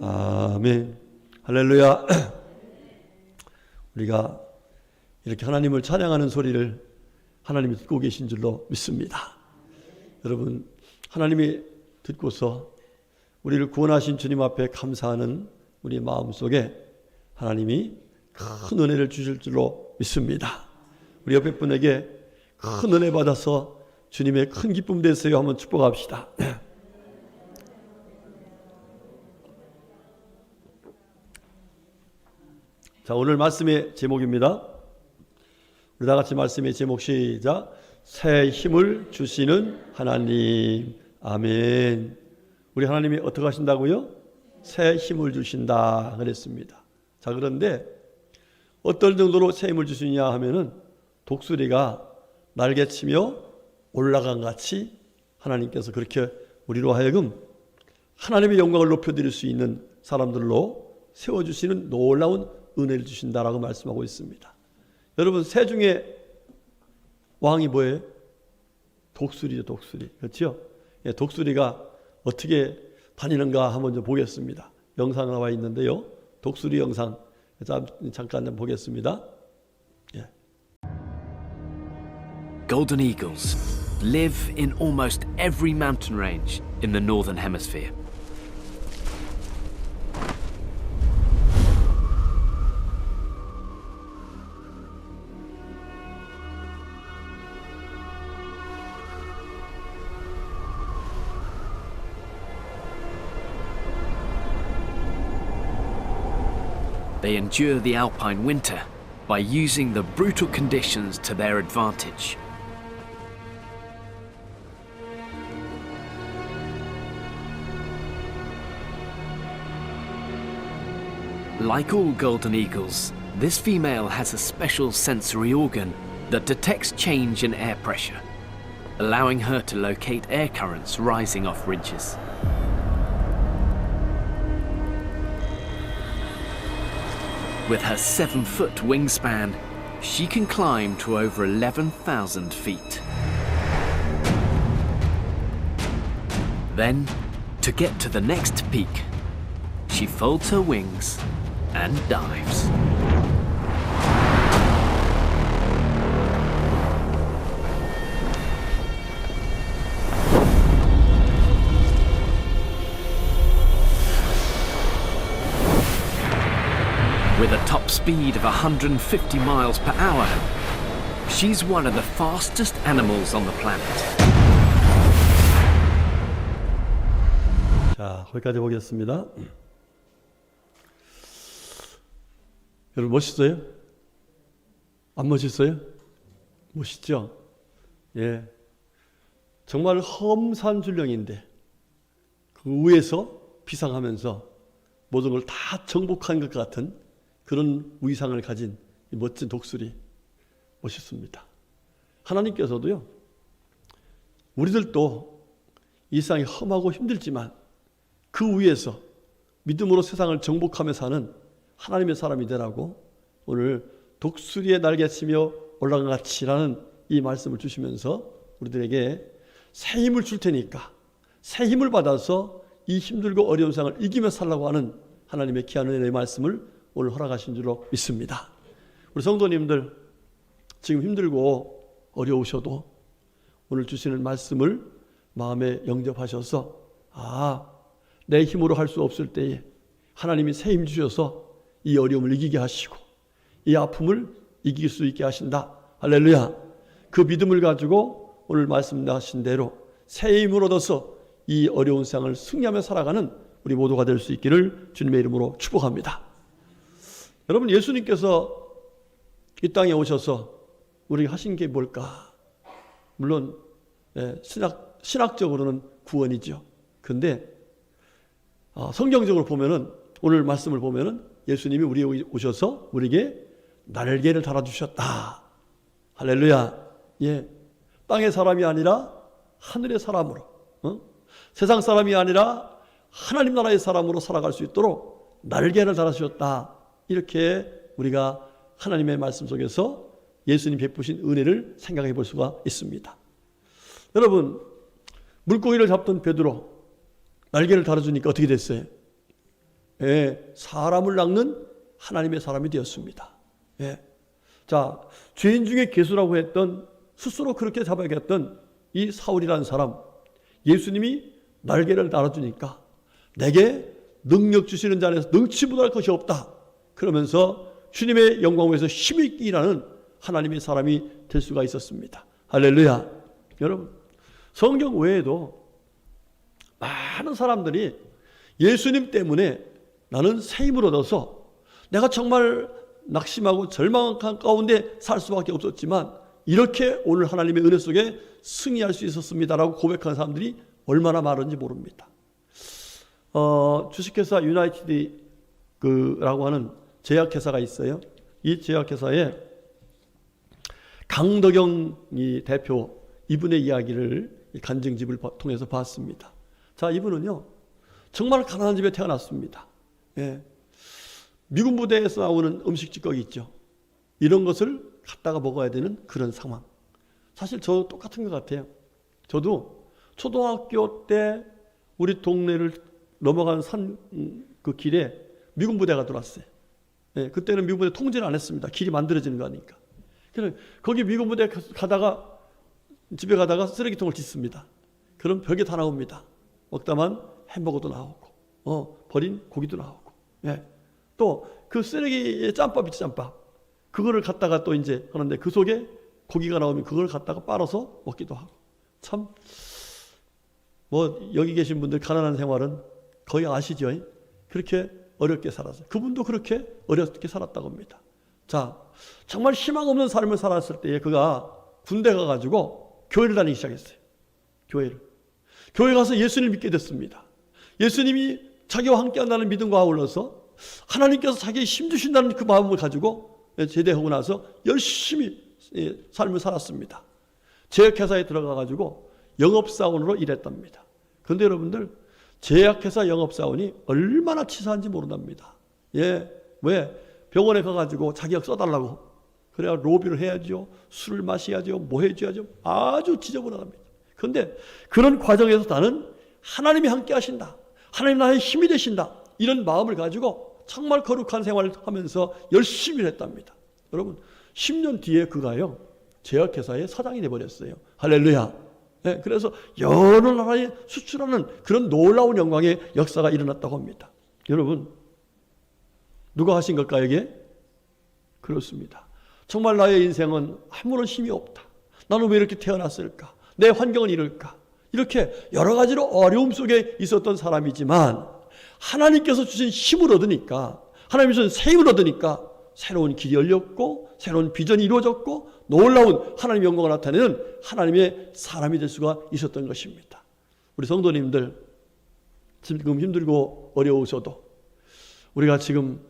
아멘. 할렐루야. 우리가 이렇게 하나님을 찬양하는 소리를 하나님이 듣고 계신 줄로 믿습니다. 여러분, 하나님이 듣고서 우리를 구원하신 주님 앞에 감사하는 우리 마음속에 하나님이 큰 은혜를 주실 줄로 믿습니다. 우리 옆에 분에게 큰 은혜 받아서 주님의 큰 기쁨 되세요 한번 축복합시다. 자, 오늘 말씀의 제목입니다. 우리 다 같이 말씀의 제목 시작. 새 힘을 주시는 하나님. 아멘. 우리 하나님이 어떻게 하신다고요? 새 힘을 주신다 그랬습니다. 자, 그런데 어떨 정도로 새 힘을 주시냐 하면은 독수리가 날개치며 올라간 같이 하나님께서 그렇게 우리로 하여금 하나님의 영광을 높여드릴 수 있는 사람들로 세워주시는 놀라운 은혜를 주신다라고 말씀하고 있습니다. 여러분, 새 중에 왕이 뭐예요? 독수리죠, 독수리. 그렇죠? 예, 독수리가 어떻게 다니는가 한번 좀 보겠습니다. 영상 나와 있는데요. 독수리 영상 잠깐 보겠습니다. 예. Golden eagles live in almost every mountain range in the northern hemisphere. They endure the alpine winter by using the brutal conditions to their advantage. Like all golden eagles, this female has a special sensory organ that detects change in air pressure, allowing her to locate air currents rising off ridges. With her 7-foot wingspan, she can climb to over 11,000 feet. Then, to get to the next peak, she folds her wings and dives. With a top speed of 150 miles per hour, she's one of the fastest animals on the planet. 자, 거기까지 보겠습니다. 여러분, 멋있어요? 안 멋있어요? 멋있죠? 예. 정말 험산줄령인데 그 위에서 비상하면서 모든 걸 다 정복한 것 같은 그런 위상을 가진 이 멋진 독수리, 멋있습니다. 하나님께서도요, 우리들도 이 세상이 험하고 힘들지만 그 위에서 믿음으로 세상을 정복하며 사는 하나님의 사람이 되라고 오늘 독수리의 날개치며 올라간 같이라는 이 말씀을 주시면서 우리들에게 새 힘을 줄 테니까 새 힘을 받아서 이 힘들고 어려운 세상을 이기며 살라고 하는 하나님의 귀한 은혜의 말씀을 오늘 허락하신 줄로 믿습니다. 우리 성도님들, 지금 힘들고 어려우셔도 오늘 주시는 말씀을 마음에 영접하셔서 내 힘으로 할 수 없을 때에 하나님이 새 힘 주셔서 이 어려움을 이기게 하시고 이 아픔을 이길 수 있게 하신다. 할렐루야. 그 믿음을 가지고 오늘 말씀하신 대로 새 힘을 얻어서 이 어려운 세상을 승리하며 살아가는 우리 모두가 될 수 있기를 주님의 이름으로 축복합니다. 여러분, 예수님께서 이 땅에 오셔서 우리에게 하신 게 뭘까? 물론 신학적으로는 구원이죠. 그런데 성경적으로 보면은, 오늘 말씀을 보면은 예수님이 우리에게 오셔서 우리에게 날개를 달아주셨다. 할렐루야. 예. 땅의 사람이 아니라 하늘의 사람으로, 세상 사람이 아니라 하나님 나라의 사람으로 살아갈 수 있도록 날개를 달아주셨다. 이렇게 우리가 하나님의 말씀 속에서 예수님 베푸신 은혜를 생각해 볼 수가 있습니다. 여러분, 물고기를 잡던 베드로 날개를 달아주니까 어떻게 됐어요? 사람을 낚는 하나님의 사람이 되었습니다. 자, 죄인 중에 괴수라고 했던, 스스로 그렇게 잡아야겠던 이 사울이라는 사람, 예수님이 날개를 달아주니까 내게 능력 주시는 자 안에서 능치보다 할 것이 없다. 그러면서 주님의 영광 위에서 힘이 있게 일하는 하나님의 사람이 될 수가 있었습니다. 할렐루야. 여러분, 성경 외에도 많은 사람들이 예수님 때문에 나는 새 힘을 얻어서 내가 정말 낙심하고 절망한 가운데 살 수밖에 없었지만 이렇게 오늘 하나님의 은혜 속에 승리할 수 있었습니다라고 고백하는 사람들이 얼마나 많은지 모릅니다. 주식회사 유나이티드라고 하는 제약회사가 있어요. 이 제약회사에 강덕영 대표, 이분의 이야기를 간증집을 통해서 봤습니다. 자, 이분은요 정말 가난한 집에 태어났습니다. 미군 부대에서 나오는 음식 찌꺼기 있죠. 이런 것을 갖다가 먹어야 되는 그런 상황. 사실 저 똑같은 것 같아요. 저도 초등학교 때 우리 동네를 넘어간 산 그 길에 미군 부대가 들어왔어요. 그때는 미군 부대 통제를 안 했습니다. 길이 만들어지는 거니까. 그래서 거기 미군 부대 가다가 집에 가다가 쓰레기통을 짓습니다. 그럼 벽에 다 나옵니다. 먹다만 햄버거도 나오고, 버린 고기도 나오고, 또 그 쓰레기에 짬밥 있지, 짬밥. 그거를 갖다가 또 이제 하는데 그 속에 고기가 나오면 그걸 갖다가 빨아서 먹기도 하고. 참, 여기 계신 분들 가난한 생활은 거의 아시죠? 그렇게 어렵게 살았어요. 그분도 그렇게 어렵게 살았다고 합니다. 자, 정말 희망 없는 삶을 살았을 때에 그가 군대 가가지고 교회를 다니기 시작했어요. 교회 가서 예수님을 믿게 됐습니다. 예수님이 자기와 함께 한다는 믿음과 아울러서 하나님께서 자기의 힘 주신다는 그 마음을 가지고 제대하고 나서 열심히 삶을 살았습니다. 제약회사에 들어가가지고 영업사원으로 일했답니다. 그런데 여러분들, 제약회사 영업사원이 얼마나 치사한지 모른답니다. 왜? 병원에 가가지고 자기가 써달라고. 그래야 로비를 해야죠. 술을 마셔야죠. 뭐 해줘야죠. 아주 지저분하답니다. 그런데 그런 과정에서 나는 하나님이 함께 하신다. 하나님 나의 힘이 되신다. 이런 마음을 가지고 정말 거룩한 생활을 하면서 열심히 했답니다. 여러분, 10년 뒤에 그가요, 제약회사의 사장이 되어버렸어요. 할렐루야. 그래서 여러 나라에 수출하는 그런 놀라운 영광의 역사가 일어났다고 합니다. 여러분, 누가 하신 걸까요, 이게? 그렇습니다. 정말 나의 인생은 아무런 힘이 없다. 나는 왜 이렇게 태어났을까? 내 환경은 이럴까? 이렇게 여러 가지로 어려움 속에 있었던 사람이지만 하나님께서 주신 힘을 얻으니까, 하나님이 주신 새 힘을 얻으니까 새로운 길이 열렸고 새로운 비전이 이루어졌고 놀라운 하나님의 영광을 나타내는 하나님의 사람이 될 수가 있었던 것입니다. 우리 성도님들, 지금 힘들고 어려우셔도 우리가 지금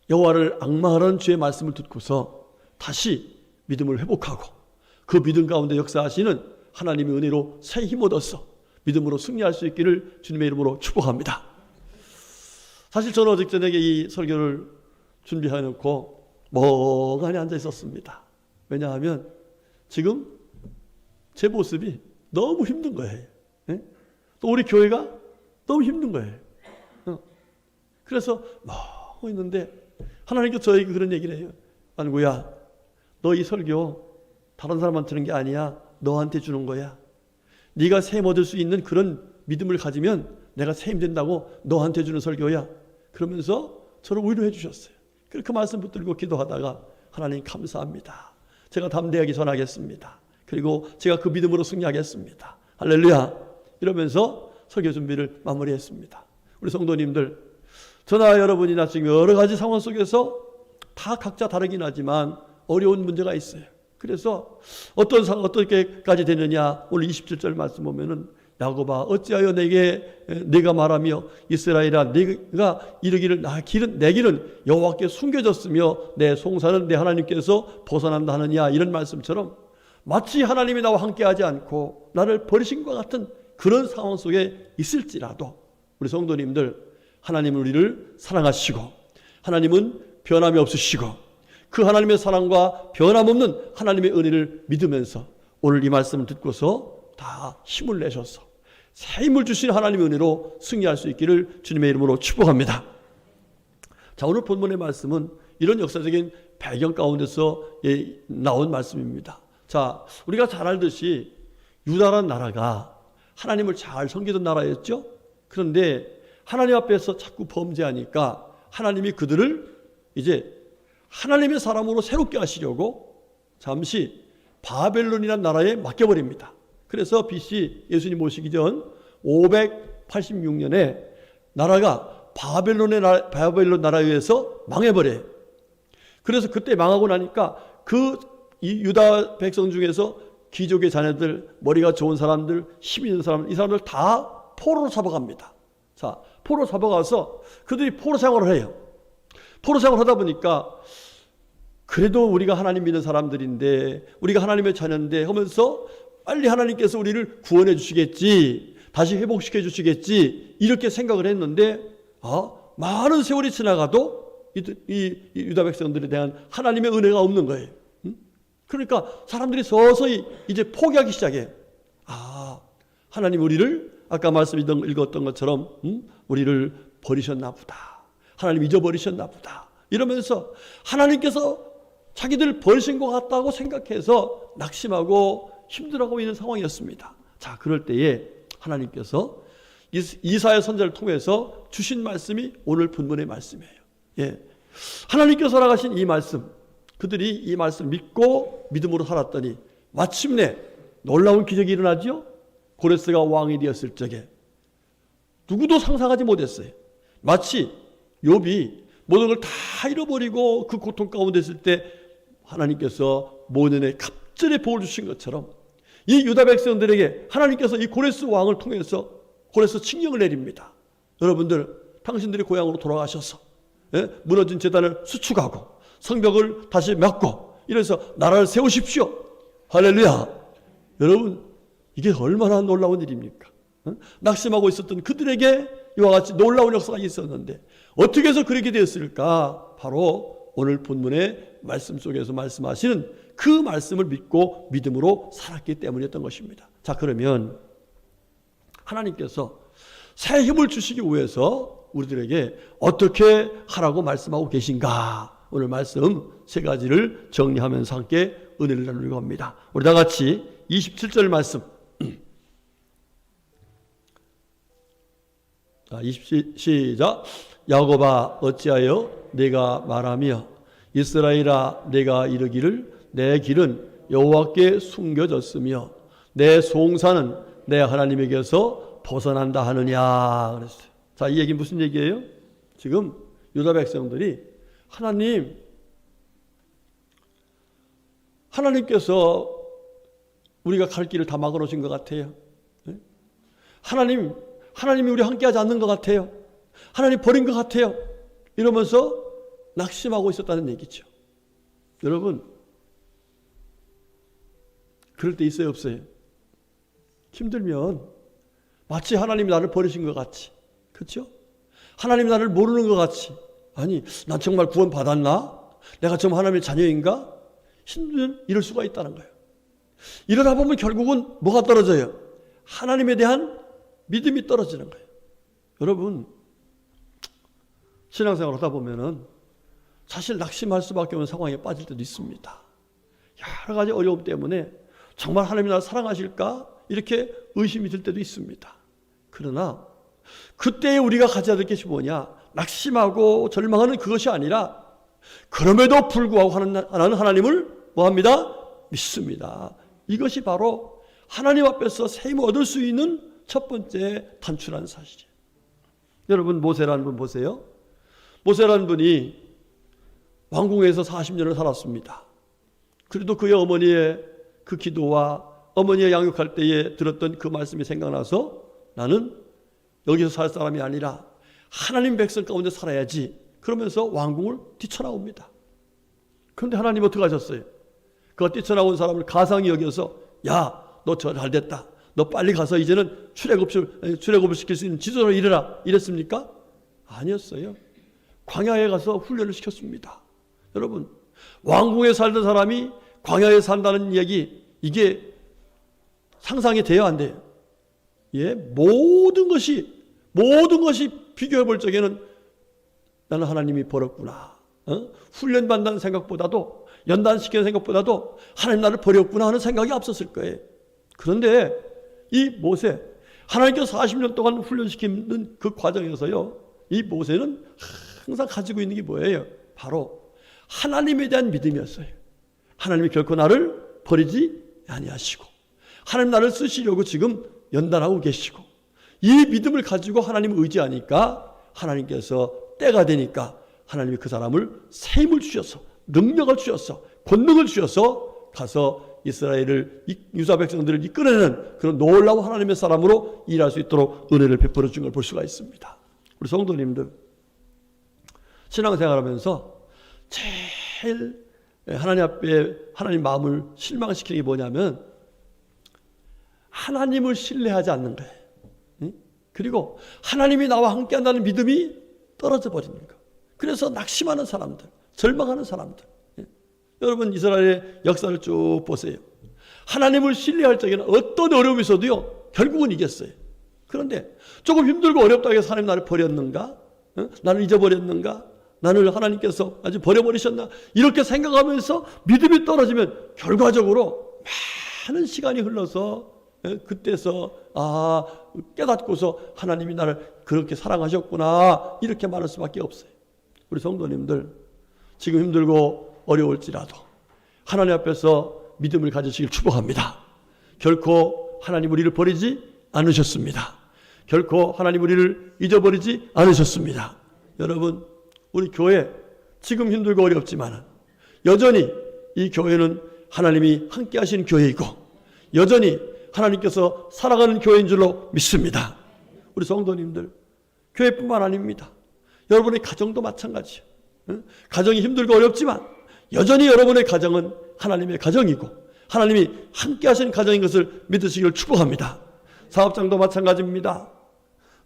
여호와를 앙망하라는 주의 말씀을 듣고서 다시 믿음을 회복하고 그 믿음 가운데 역사하시는 하나님의 은혜로 새 힘 얻어서 믿음으로 승리할 수 있기를 주님의 이름으로 축복합니다. 사실 저는 어제 저녁에 이 설교를 준비해 놓고 멍하니 앉아 있었습니다. 왜냐하면 지금 제 모습이 너무 힘든 거예요. 또 우리 교회가 너무 힘든 거예요. 그래서 멍 있는데 하나님께서 저에게 그런 얘기를 해요. 안구야, 너 이 설교 다른 사람한테 주는 게 아니야. 너한테 주는 거야. 네가 새 힘 얻을 수 있는 그런 믿음을 가지면 내가 새 힘 된다고 너한테 주는 설교야. 그러면서 저를 위로해 주셨어요. 그렇게 말씀 붙들고 기도하다가 하나님 감사합니다. 제가 담대하게 전하겠습니다. 그리고 제가 그 믿음으로 승리하겠습니다. 할렐루야. 이러면서 설교 준비를 마무리했습니다. 우리 성도님들, 저나 여러분이나 지금 여러 가지 상황 속에서 다 각자 다르긴 하지만 어려운 문제가 있어요. 그래서 어떻게까지 되느냐, 오늘 27절 말씀 보면은 야곱아 어찌하여 내가 말하며 이스라엘아 네가 이르기를 내 길은 여호와께 숨겨졌으며 내 송사는 내 하나님께서 벗어난다 하느냐, 이런 말씀처럼 마치 하나님이 나와 함께하지 않고 나를 버리신 것 같은 그런 상황 속에 있을지라도 우리 성도님들, 하나님은 우리를 사랑하시고 하나님은 변함이 없으시고 그 하나님의 사랑과 변함없는 하나님의 은혜를 믿으면서 오늘 이 말씀을 듣고서 다 힘을 내셔서 새 힘을 주신 하나님의 은혜로 승리할 수 있기를 주님의 이름으로 축복합니다. 자, 오늘 본문의 말씀은 이런 역사적인 배경 가운데서 나온 말씀입니다. 자, 우리가 잘 알듯이 유다라는 나라가 하나님을 잘 섬기던 나라였죠. 그런데 하나님 앞에서 자꾸 범죄하니까 하나님이 그들을 이제 하나님의 사람으로 새롭게 하시려고 잠시 바벨론이라는 나라에 맡겨버립니다. 그래서 BC 예수님 오시기 전 586년에 나라가 바벨론 나라에 의해서 망해버려요. 그래서 그때 망하고 나니까 이 유다 백성 중에서 귀족의 자녀들, 머리가 좋은 사람들, 힘 있는 사람들, 이 사람들 다 포로로 잡아갑니다. 자, 포로 잡아가서 그들이 포로 생활을 해요. 포로 생활을 하다 보니까 그래도 우리가 하나님 믿는 사람들인데, 우리가 하나님의 자녀인데 하면서 빨리 하나님께서 우리를 구원해 주시겠지, 다시 회복시켜 주시겠지, 이렇게 생각을 했는데, 많은 세월이 지나가도 이 유다 백성들에 대한 하나님의 은혜가 없는 거예요. 그러니까 사람들이 서서히 이제 포기하기 시작해요. 하나님 우리를 아까 말씀 읽었던 것처럼 우리를 버리셨나 보다. 하나님 잊어버리셨나 보다. 이러면서 하나님께서 자기들 버리신 것 같다고 생각해서 낙심하고 힘들어하고 있는 상황이었습니다. 자, 그럴 때에 하나님께서 이사야 선지자를 통해서 주신 말씀이 오늘 본문의 말씀이에요. 예. 하나님께서 나가신 이 말씀, 그들이 이 말씀 믿고 믿음으로 살았더니 마침내 놀라운 기적이 일어나죠. 고레스가 왕이 되었을 적에 누구도 상상하지 못했어요. 마치 욥이 모든 걸 다 잃어버리고 그 고통 가운데 있을 때 하나님께서 모든의 갑절의 복을 주신 것처럼 이 유다 백성들에게 하나님께서 이 고레스 왕을 통해서 고레스 칙령을 내립니다. 여러분들, 당신들이 고향으로 돌아가셔서 무너진 제단을 수축하고 성벽을 다시 맺고 이래서 나라를 세우십시오. 할렐루야. 여러분, 이게 얼마나 놀라운 일입니까? 낙심하고 있었던 그들에게 이와 같이 놀라운 역사가 있었는데 어떻게 해서 그렇게 되었을까? 바로 오늘 본문의 말씀 속에서 말씀하시는 그 말씀을 믿고 믿음으로 살았기 때문이었던 것입니다. 자, 그러면 하나님께서 새 힘을 주시기 위해서 우리들에게 어떻게 하라고 말씀하고 계신가? 오늘 말씀 세 가지를 정리하면서 함께 은혜를 나누려고 합니다. 우리 다 같이 27절 말씀 20 시작. 야곱아 어찌하여 내가 말하며 이스라엘아 내가 이르기를 내 길은 여호와께 숨겨졌으며 내 송사는 내 하나님에게서 벗어난다 하느냐 그랬어요. 자, 이 얘기 무슨 얘기예요? 지금 유다 백성들이 하나님께서 우리가 갈 길을 다 막아놓으신 것 같아요. 하나님이 우리 함께하지 않는 것 같아요. 하나님 버린 것 같아요. 이러면서 낙심하고 있었다는 얘기죠. 여러분, 그럴 때 있어요, 없어요? 힘들면 마치 하나님이 나를 버리신 것 같이, 그렇죠? 하나님이 나를 모르는 것 같이, 아니 난 정말 구원 받았나? 내가 정말 하나님의 자녀인가? 힘들면 이럴 수가 있다는 거예요. 이러다 보면 결국은 뭐가 떨어져요? 하나님에 대한 믿음이 떨어지는 거예요. 여러분, 신앙생활 하다 보면은 사실 낙심할 수밖에 없는 상황에 빠질 때도 있습니다. 여러 가지 어려움 때문에 정말 하나님이 나를 사랑하실까? 이렇게 의심이 들 때도 있습니다. 그러나 그때에 우리가 가져야 될 것이 뭐냐? 낙심하고 절망하는 그것이 아니라 그럼에도 불구하고 하나는 하나님을 뭐합니다? 믿습니다. 이것이 바로 하나님 앞에서 새 힘을 얻을 수 있는 첫 번째 단추라는 사실이에요. 여러분, 모세라는 분 보세요. 모세라는 분이 왕궁에서 40년을 살았습니다. 그래도 그의 어머니의 그 기도와 어머니의 양육할 때에 들었던 그 말씀이 생각나서 나는 여기서 살 사람이 아니라 하나님 백성 가운데 살아야지. 그러면서 왕궁을 뛰쳐나옵니다. 그런데 하나님 어떻게 하셨어요? 그 뛰쳐나온 사람을 가상히 여겨서 야, 너 저 잘 됐다. 너 빨리 가서 이제는 출애굽을 시킬 수 있는 지도자로 이르라. 이랬습니까? 아니었어요. 광야에 가서 훈련을 시켰습니다. 여러분, 왕궁에 살던 사람이 광야에 산다는 얘기, 이게 상상이 돼요, 안 돼요? 예, 모든 것이 비교해 볼 적에는 나는 하나님이 버렸구나. 훈련받는 생각보다도, 연단시키는 생각보다도 하나님 나를 버렸구나 하는 생각이 앞섰을 거예요. 그런데 이 모세, 하나님께서 40년 동안 훈련시키는 그 과정에서요, 이 모세는 항상 가지고 있는 게 뭐예요? 바로 하나님에 대한 믿음이었어요. 하나님이 결코 나를 버리지 아니하시고, 하나님 나를 쓰시려고 지금 연단하고 계시고, 이 믿음을 가지고 하나님을 의지하니까 하나님께서 때가 되니까 하나님이 그 사람을 새 힘을 주셔서, 능력을 주셔서, 권능을 주셔서 가서 이스라엘을, 유다 백성들을 이끌어내는 그런 놀라운 하나님의 사람으로 일할 수 있도록 은혜를 베풀어 준 걸 볼 수가 있습니다. 우리 성도님들, 신앙생활하면서 제일 하나님 앞에 하나님 마음을 실망시키는 게 뭐냐면 하나님을 신뢰하지 않는 거예요. 그리고 하나님이 나와 함께한다는 믿음이 떨어져 버리는 거. 그래서 낙심하는 사람들, 절망하는 사람들. 여러분, 이스라엘의 역사를 쭉 보세요. 하나님을 신뢰할 적에는 어떤 어려움이 있어도요, 결국은 이겼어요. 그런데 조금 힘들고 어렵다고 해서 하나님 나를 버렸는가? 나를 잊어버렸는가? 나를 하나님께서 아주 버려버리셨나? 이렇게 생각하면서 믿음이 떨어지면 결과적으로 많은 시간이 흘러서 그때서 깨닫고서 하나님이 나를 그렇게 사랑하셨구나, 이렇게 말할 수밖에 없어요. 우리 성도님들, 지금 힘들고 어려울지라도 하나님 앞에서 믿음을 가지시길 축복합니다. 결코 하나님 우리를 버리지 않으셨습니다. 결코 하나님 우리를 잊어버리지 않으셨습니다. 여러분, 우리 교회 지금 힘들고 어렵지만 여전히 이 교회는 하나님이 함께 하시는 교회이고, 여전히 하나님께서 살아가는 교회인 줄로 믿습니다. 우리 성도님들, 교회뿐만 아닙니다. 여러분의 가정도 마찬가지예요. 가정이 힘들고 어렵지만 여전히 여러분의 가정은 하나님의 가정이고 하나님이 함께 하시는 가정인 것을 믿으시기를 축복합니다. 사업장도 마찬가지입니다.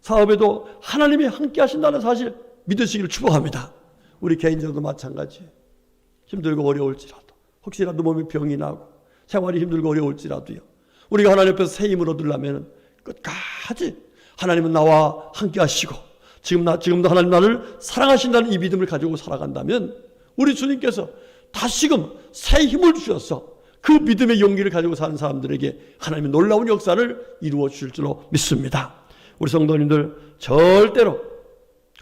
사업에도 하나님이 함께 하신다는 사실 믿으시기를 축복합니다. 우리 개인적으로도 마찬가지예요. 힘들고 어려울지라도, 혹시라도 몸에 병이 나고 생활이 힘들고 어려울지라도요, 우리가 하나님 앞에서 새 힘을 얻으려면 끝까지 하나님은 나와 함께 하시고 지금도 하나님 나를 사랑하신다는 이 믿음을 가지고 살아간다면 우리 주님께서 다시금 새 힘을 주셔서 그 믿음의 용기를 가지고 사는 사람들에게 하나님의 놀라운 역사를 이루어 주실 줄로 믿습니다. 우리 성도님들, 절대로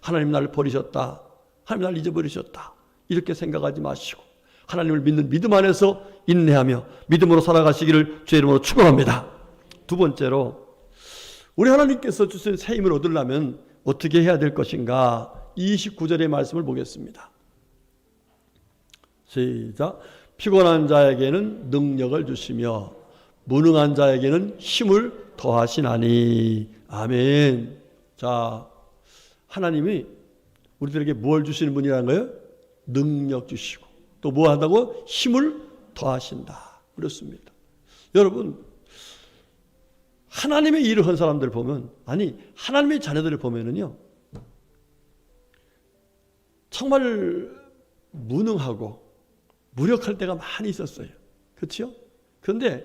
하나님 나를 버리셨다, 하나님 나를 잊어버리셨다, 이렇게 생각하지 마시고 하나님을 믿는 믿음 안에서 인내하며 믿음으로 살아가시기를 주의 이름으로 축원합니다. 두 번째로, 우리 하나님께서 주신 새 힘을 얻으려면 어떻게 해야 될 것인가? 29절의 말씀을 보겠습니다. 시작. 피곤한 자에게는 능력을 주시며 무능한 자에게는 힘을 더하시나니. 아멘. 자, 하나님이 우리들에게 뭘 주시는 분이라는 거예요? 능력 주시고 또 뭐 한다고? 힘을 더하신다. 그렇습니다. 여러분, 하나님의 일을 한 사람들 보면, 아니 하나님의 자녀들을 보면은요, 정말 무능하고 무력할 때가 많이 있었어요. 그렇죠? 그런데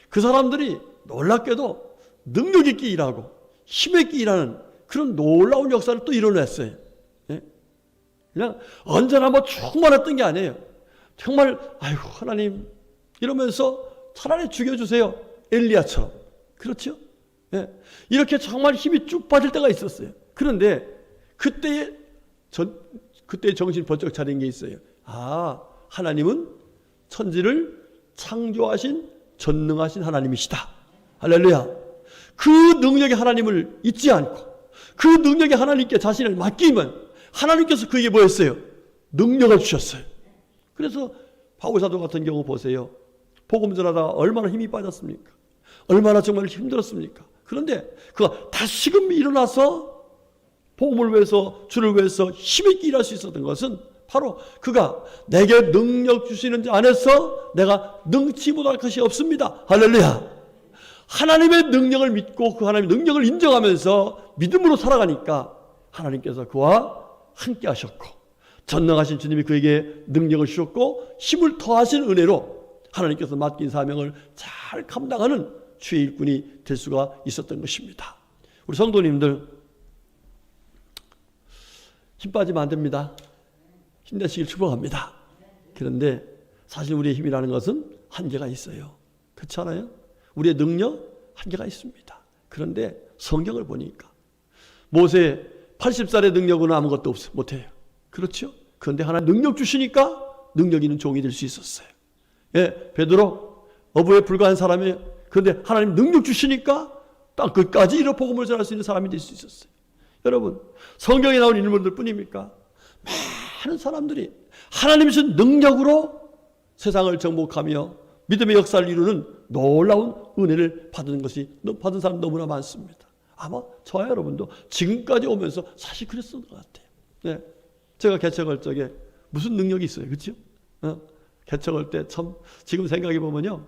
그 사람들이 놀랍게도 능력 있게 일하고 힘 있게 일하는 그런 놀라운 역사를 또 이뤄냈어요. 예? 그냥 언제나 뭐 충만했던 게 아니에요. 정말 아이고 하나님 이러면서 차라리 죽여주세요, 엘리야처럼. 그렇죠? 예. 이렇게 정말 힘이 쭉 빠질 때가 있었어요. 그런데 그때의 정신 번쩍 차린 게 있어요. 하나님은 천지를 창조하신 전능하신 하나님이시다. 할렐루야. 그 능력의 하나님을 잊지 않고 그 능력의 하나님께 자신을 맡기면 하나님께서 그에게 뭐 했어요? 능력을 주셨어요. 그래서 바울사도 같은 경우 보세요. 복음 전하다가 얼마나 힘이 빠졌습니까? 얼마나 정말 힘들었습니까? 그런데 그가 다시금 일어나서 복음을 위해서, 주를 위해서 힘있게 일할 수 있었던 것은 바로 그가 내게 능력 주시는 자 안에서 내가 능치 못할 것이 없습니다. 할렐루야. 하나님의 능력을 믿고 그 하나님의 능력을 인정하면서 믿음으로 살아가니까 하나님께서 그와 함께 하셨고 전능하신 주님이 그에게 능력을 주셨고 힘을 더하신 은혜로 하나님께서 맡긴 사명을 잘 감당하는 주의 일꾼이 될 수가 있었던 것입니다. 우리 성도님들, 힘 빠지면 안 됩니다. 힘내시길 축복합니다. 그런데 사실 우리의 힘이라는 것은 한계가 있어요. 그렇지 않아요? 우리의 능력 한계가 있습니다. 그런데 성경을 보니까 모세 80살의 능력은 아무것도 못해요. 그렇죠? 그런데 하나님 능력 주시니까 능력 있는 종이 될 수 있었어요. 예, 베드로 어부에 불과한 사람이에요. 그런데 하나님 능력 주시니까 땅 끝까지 이런 복음을 전할 수 있는 사람이 될 수 있었어요. 여러분, 성경에 나온 인물들 뿐입니까? 많은 사람들이 하나님의 신 능력으로 세상을 정복하며 믿음의 역사를 이루는 놀라운 은혜를 받은 사람 너무나 많습니다. 아마 저와 여러분도 지금까지 오면서 사실 그랬던 것 같아요. 네. 제가 개척할 적에 무슨 능력이 있어요. 그렇죠? 개척할 때 참 지금 생각해 보면요.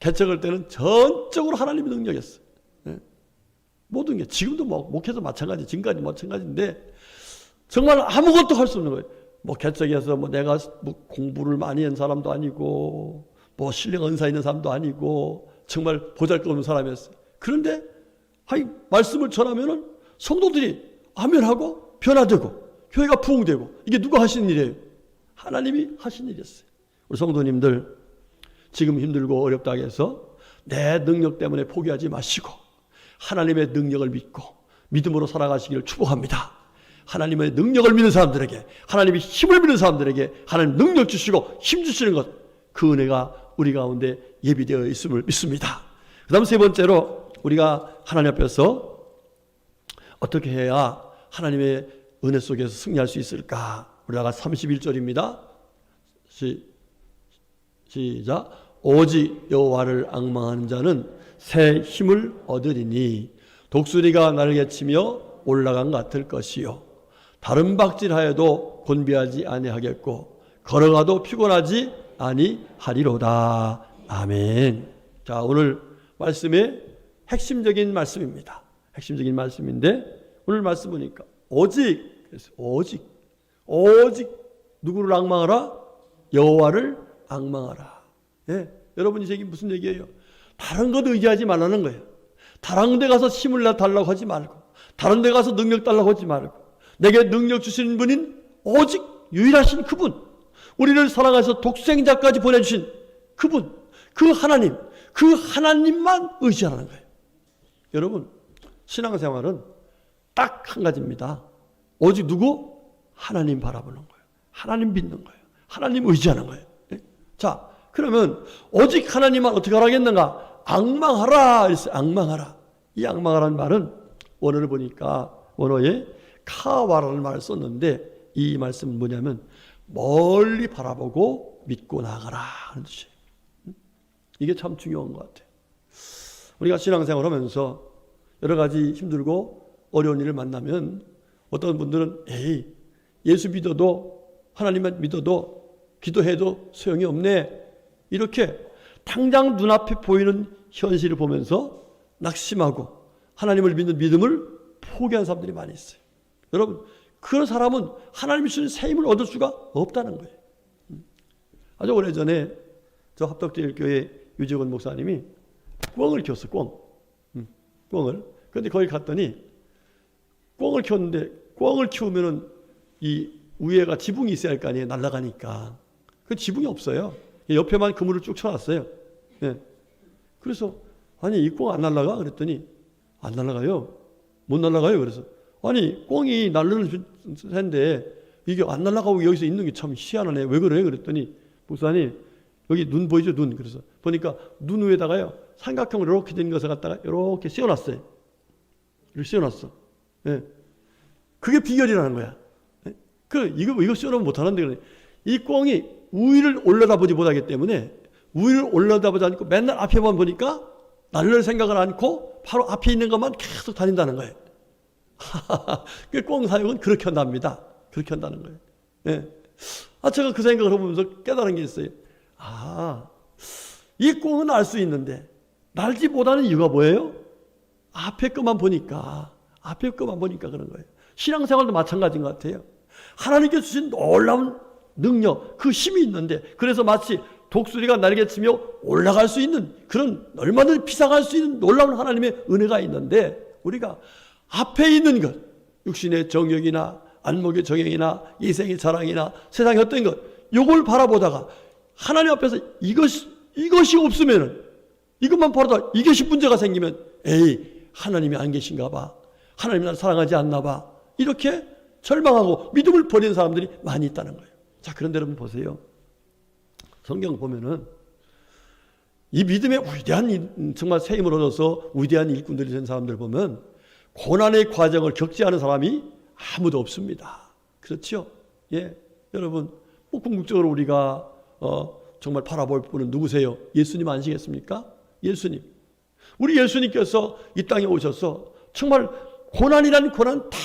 개척할 때는 전적으로 하나님의 능력이었어요. 네. 모든 게 지금도 목회도 마찬가지, 지금까지 마찬가지인데 정말 아무것도 할 수 없는 거예요. 개척해서 내가 공부를 많이 한 사람도 아니고 신령 은사 있는 사람도 아니고 정말 보잘것없는 사람이었어요. 그런데 말씀을 전하면은 성도들이 아멘하고 변화되고 교회가 부흥되고 이게 누가 하신 일이에요? 하나님이 하신 일이었어요. 우리 성도님들 지금 힘들고 어렵다 해서 내 능력 때문에 포기하지 마시고 하나님의 능력을 믿고 믿음으로 살아가시기를 축복합니다. 하나님의 능력을 믿는 사람들에게 하나님의 힘을 믿는 사람들에게 하나님 능력 주시고 힘 주시는 것, 그 은혜가 우리 가운데 예비되어 있음을 믿습니다. 그 다음 세 번째로 우리가 하나님 앞에서 어떻게 해야 하나님의 은혜 속에서 승리할 수 있을까? 우리가 31절입니다. 시작. 오직 여호와를 앙망하는 자는 새 힘을 얻으리니 독수리가 날개치며 올라간 같을 것이요 다른 박질하여도 곤비하지 아니하겠고 걸어가도 피곤하지 아니하리로다. 아멘. 자, 오늘 말씀의 핵심적인 말씀입니다. 핵심적인 말씀인데 오늘 말씀 보니까 오직 누구를 앙망하라? 여호와를 앙망하라. 예, 여러분이 제게 무슨 얘기예요? 다른 것 의지하지 말라는 거예요. 다른 데 가서 힘을 달라고 하지 말고 다른 데 가서 능력 달라고 하지 말고 내게 능력 주시는 분인 오직 유일하신 그분, 우리를 사랑하셔서 독생자까지 보내주신 그분, 그 하나님만 의지하라는 거예요. 여러분, 신앙생활은 딱 한 가지입니다. 오직 누구? 하나님 바라보는 거예요. 하나님 믿는 거예요. 하나님 의지하는 거예요. 자, 그러면 오직 하나님만 어떻게 하라겠는가? 앙망하라. 앙망하라. 이 앙망하라는 말은 원어를 보니까 원어에 카와라는 말을 썼는데 이 말씀은 뭐냐면 멀리 바라보고 믿고 나가라 하는 뜻이에요. 이게 참 중요한 것 같아요. 우리가 신앙생활 하면서 여러 가지 힘들고 어려운 일을 만나면 어떤 분들은 예수 믿어도 하나님만 믿어도 기도해도 소용이 없네, 이렇게 당장 눈앞에 보이는 현실을 보면서 낙심하고 하나님을 믿는 믿음을 포기한 사람들이 많이 있어요. 여러분, 그런 사람은 하나님이 주신 새 힘을 얻을 수가 없다는 거예요. 아주 오래전에 저 합덕제일교회 유재건 목사님이 꿩을 키웠어. 꿩을. 그런데 거기 갔더니 꿩을 키웠는데 꿩을 키우면은 이 위에가 지붕이 있어야 할 거 아니에요. 날아가니까. 그 지붕이 없어요. 옆에만 그물을 쭉 쳐놨어요. 예. 그래서 아니 이 꿩 안 날아가? 그랬더니 안 날아가요. 못 날아가요. 그래서 아니 꿩이 날르는 새인데 이게 안 날아가고 여기서 있는 게 참 희한하네. 왜 그래? 그랬더니 목사님 여기 눈 보이죠? 눈. 그래서 보니까 눈 위에다가요 삼각형으로 이렇게 된 것을 갖다가 이렇게 씌워놨어요. 이렇게 씌워놨어. 예. 그게 비결이라는 거야. 예? 이거 씌워놓으면 못하는데 그래. 이 꿩이 위를 올려다보지 못하기 때문에 위를 올려다보지 않고 맨날 앞에만 보니까 날릴 생각을 않고 바로 앞에 있는 것만 계속 다닌다는 거예요. 그 꿩 사육은 그렇게 한답니다. 그렇게 한다는 거예요. 예. 제가 그 생각을 해보면서 깨달은 게 있어요. 이 꿩은 알 수 있는데 날지 못하는 이유가 뭐예요? 앞에 것만 보니까 그런 거예요. 신앙생활도 마찬가지인 것 같아요. 하나님께 주신 놀라운 능력, 그 힘이 있는데 그래서 마치 독수리가 날개치며 올라갈 수 있는 그런 얼마든지 비상할 수 있는 놀라운 하나님의 은혜가 있는데 우리가 앞에 있는 것, 육신의 정욕이나 안목의 정형이나 이생의 자랑이나 세상의 어떤 것, 요걸 바라보다가 하나님 앞에서 이것이 없으면은, 이것만 바라다가 이것이 문제가 생기면, 에이, 하나님이 안 계신가 봐, 하나님이 나를 사랑하지 않나 봐, 이렇게 절망하고 믿음을 버리는 사람들이 많이 있다는 거예요. 자, 그런데 여러분 보세요. 성경 보면은 이 믿음의 위대한, 정말 새 힘을 얻어서 위대한 일꾼들이 된 사람들 보면 고난의 과정을 겪지 않은 사람이 아무도 없습니다. 그렇죠? 예, 여러분, 뭐 궁극적으로 우리가 정말 바라볼 분은 누구세요? 예수님 아니시겠습니까? 예수님. 우리 예수님께서 이 땅에 오셔서 정말 고난이라는 고난 다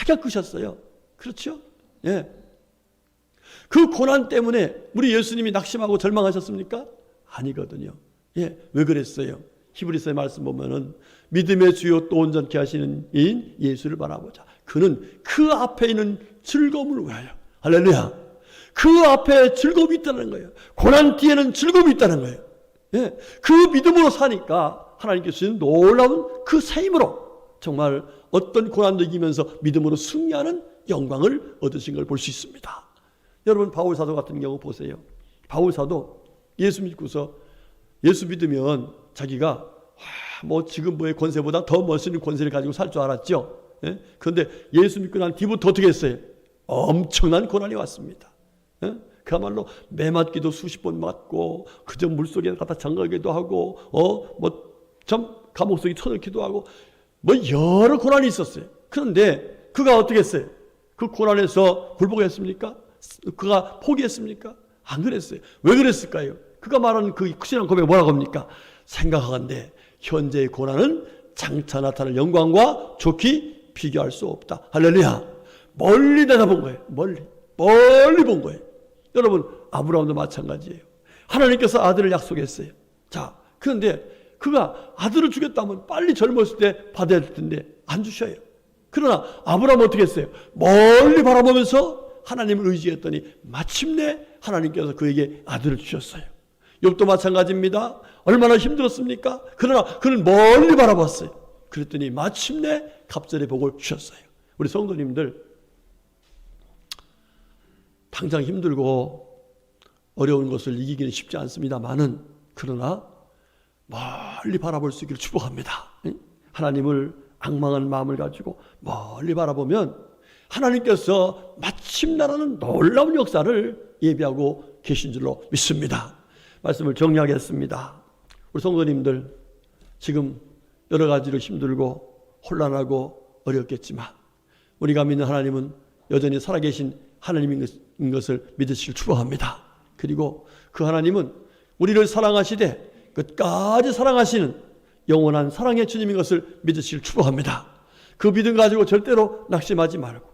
겪으셨어요. 그렇죠? 예. 그 고난 때문에 우리 예수님이 낙심하고 절망하셨습니까? 아니거든요. 예, 왜 그랬어요? 히브리서의 말씀 보면은 믿음의 주요 또 온전케 하시는 이인 예수를 바라보자. 그는 그 앞에 있는 즐거움을 위하여. 할렐루야. 그 앞에 즐거움이 있다는 거예요. 고난 뒤에는 즐거움이 있다는 거예요. 예, 그 믿음으로 사니까 하나님께서 주신 놀라운 그 새 힘으로 정말 어떤 고난도 이기면서 믿음으로 승리하는 영광을 얻으신 걸 볼 수 있습니다. 여러분, 바울 사도 같은 경우 보세요. 바울 사도 예수 믿고서, 예수 믿으면 자기가 뭐 지금 뭐의 권세보다 더 멋있는 권세를 가지고 살 줄 알았죠. 예? 그런데 예수 믿고 난 뒤부터 어떻게 했어요? 엄청난 고난이 왔습니다. 예? 그야말로 매 맞기도 수십 번 맞고, 그저 물속에 갖다 잠가기도 하고, 감옥 속에 쳐넣기도 하고, 뭐 여러 고난이 있었어요. 그런데 그가 어떻게 했어요? 그 고난에서 굴복했습니까? 그가 포기했습니까? 안 그랬어요. 왜 그랬을까요? 그가 말하는 그 확실한 고백이 뭐라고 합니까? 생각하건대 현재의 고난은 장차 나타날 영광과 좋게 비교할 수 없다. 할렐루야. 멀리 내다본 거예요. 멀리 본 거예요. 여러분, 아브라함도 마찬가지예요. 하나님께서 아들을 약속했어요. 자, 그런데 그가 아들을 주겠다면 빨리 젊었을 때 받아야 될 텐데 안 주셔요. 그러나 아브라함은 어떻게 했어요? 멀리 바라보면서 하나님을 의지했더니 마침내 하나님께서 그에게 아들을 주셨어요. 욥도 마찬가지입니다. 얼마나 힘들었습니까? 그러나 그는 멀리 바라봤어요. 그랬더니 마침내 갑절의 복을 주셨어요. 우리 성도님들, 당장 힘들고 어려운 것을 이기기는 쉽지 않습니다만은, 그러나 멀리 바라볼 수 있기를 축복합니다. 하나님을 악망한 마음을 가지고 멀리 바라보면 하나님께서 마침나라는 놀라운 역사를 예비하고 계신 줄로 믿습니다. 말씀을 정리하겠습니다. 우리 성도님들, 지금 여러 가지로 힘들고 혼란하고 어렵겠지만 우리가 믿는 하나님은 여전히 살아계신 하나님인 것을 믿으시길 축복합니다. 그리고 그 하나님은 우리를 사랑하시되 끝까지 사랑하시는 영원한 사랑의 주님인 것을 믿으시길 축복합니다. 그 믿음 가지고 절대로 낙심하지 말고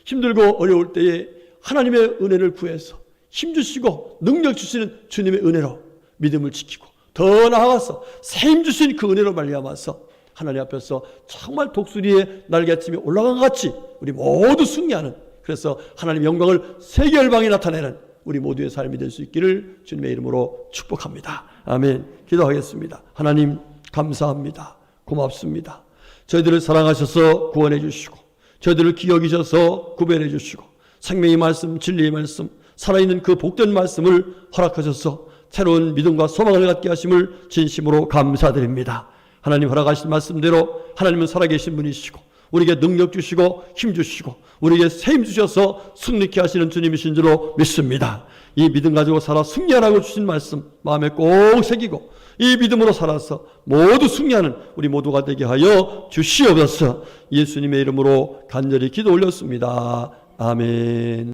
힘들고 어려울 때에 하나님의 은혜를 구해서 힘주시고 능력 주시는 주님의 은혜로 믿음을 지키고, 더 나아가서 새 힘 주신 그 은혜로 말미암아서 하나님 앞에서 정말 독수리의 날개침이 올라간 것 같이 우리 모두 승리하는, 그래서 하나님의 영광을 세계 열방에 나타내는 우리 모두의 삶이 될 수 있기를 주님의 이름으로 축복합니다. 아멘. 기도하겠습니다. 하나님, 감사합니다. 고맙습니다. 저희들을 사랑하셔서 구원해 주시고, 저희들을 기억이셔서 구별해 주시고, 생명의 말씀, 진리의 말씀, 살아있는 그 복된 말씀을 허락하셔서 새로운 믿음과 소망을 갖게 하심을 진심으로 감사드립니다. 하나님 허락하신 말씀대로 하나님은 살아계신 분이시고 우리에게 능력 주시고 힘 주시고 우리에게 새 힘 주셔서 승리케 하시는 주님이신 줄로 믿습니다. 이 믿음 가지고 살아 승리하라고 주신 말씀 마음에 꼭 새기고 이 믿음으로 살아서 모두 승리하는 우리 모두가 되게 하여 주시옵소서. 예수님의 이름으로 간절히 기도 올렸습니다. 아멘.